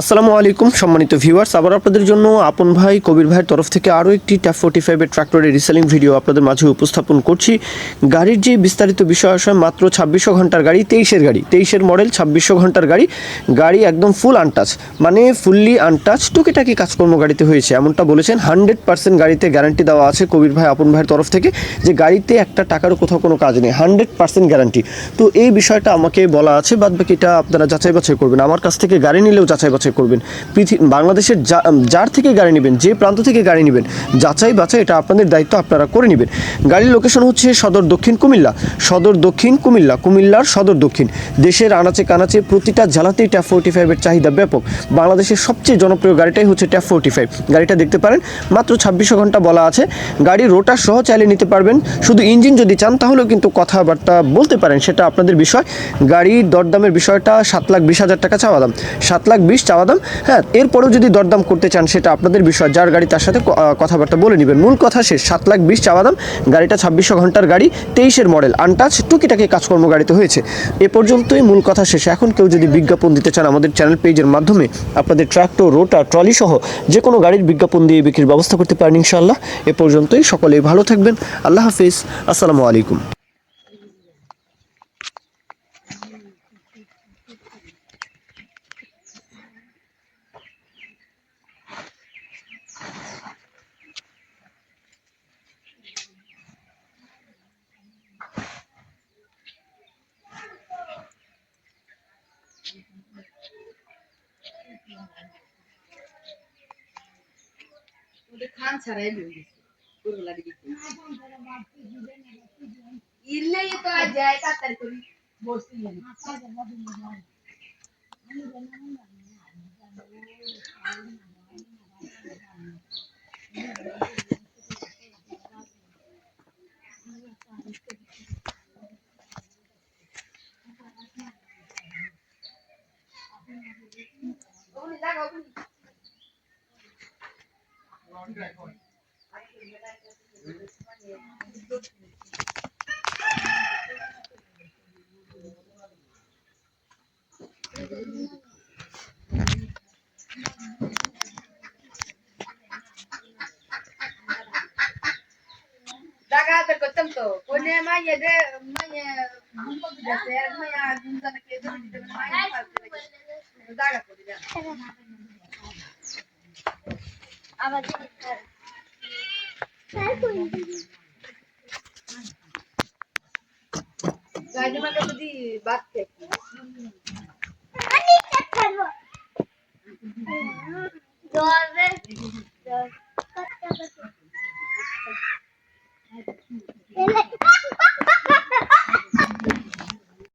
আসসালামু আলাইকুম সম্মানিত ভিউয়ার্স, আবার আপনাদের জন্য আপন ভাই কবির ভাইয়ের তরফ থেকে আরও একটি ট্যাপ 45 এর ট্রাক্টরের রিসেলিং ভিডিও আপনাদের মাঝে উপস্থাপন করছি। গাড়ির যে বিস্তারিত বিষয় আসে, মাত্র 2600 ঘন্টার গাড়ি, 23-এর মডেল, 2600 ঘন্টার গাড়ি। গাড়ি একদম ফুল আনটাচ, মানে ফুললি আনটাচ, টুকিটাকি কাজকর্ম গাড়িতে হয়েছে এমনটা বলেছেন। 100% গাড়িতে গ্যারান্টি দেওয়া আছে কবির ভাই আপন ভাইয়ের তরফ থেকে, যে গাড়িতে একটা টাকারও কোথাও কোনো কাজ নেই, 100% গ্যারান্টি। তো এই বিষয়টা আমাকে বলা আছে, বাদ বাকিটা আপনারা যাচাই বাছাই করবেন। আমার কাছ থেকে গাড়ি নিলেও যাচাই বাছাই করবেন। বাংলাদেশের যার থেকে গাড়ি নেবেন, যে প্রান্ত থেকে গাড়ি নেবেন, যাচাই বাছাই এটা আপনাদের দায়িত্ব, আপনারা করে নেবেন। গাড়ির লোকেশন হচ্ছে সদর দক্ষিণ কুমিল্লা, কুমিল্লার সদর দক্ষিণ। দেশের আনাচে কানাচে প্রতিটা জেলাতেই ট্যাপ 45 এর চাহিদা ব্যাপক। বাংলাদেশের সবচেয়ে জনপ্রিয় গাড়িটাই হচ্ছে ট্যাপ 45। গাড়িটা দেখতে পারেন, মাত্র 2600 ঘন্টা বলা আছে। গাড়ি রোটার সহ চাইলে নিতে পারবেন, শুধু ইঞ্জিন যদি চান তাহলেও কিন্তু কথাবার্তা বলতে পারেন, সেটা আপনাদের বিষয়। গাড়ির দরদামের বিষয়টা 7,20,000 টাকা চাওয়া দাম, 7,20,000 চাওয়া দাম। হ্যাঁ, এরপরেও যদি দরদাম করতে চান সেটা আপনাদের বিষয়, যার গাড়ি তার সাথে কথাবার্তা বলে নেবেন। মূল কথা শেষ, 7,20,000 চাওয়া দাম। গাড়িটা 2600 ঘন্টার গাড়ি, 23-এর মডেল, আনটাচ, টুকিটাকি কাজকর্ম গাড়িতে হয়েছে। এ পর্যন্তই মূল কথা শেষ। এখন কেউ যদি বিজ্ঞাপন দিতে চান আমাদের চ্যানেল পেজের মাধ্যমে, আপনাদের ট্রাক্টর, রোটার, ট্রলি সহ যে কোনো গাড়ির বিজ্ঞাপন দিয়ে বিক্রির ব্যবস্থা করতে পারেন ইনশাআল্লাহ। এ পর্যন্তই, সকলেই ভালো থাকবেন। আল্লাহ হাফিজ, আসসালামু আলাইকুম। খান ছাড়াই ইল্লে তো যায় তাড়াতাড়ি করে বসতে জায়গা বের করতাম তো কোনে মাইয়ে দে মাইয়ে ঘুম দিতে মাইয়া ঘুম জানা কে ধরে দিতে মাইয়া জায়গা করে দেন আবার গাইডে মাকে তো দি বাদ থেকে আমি চেক করব দরে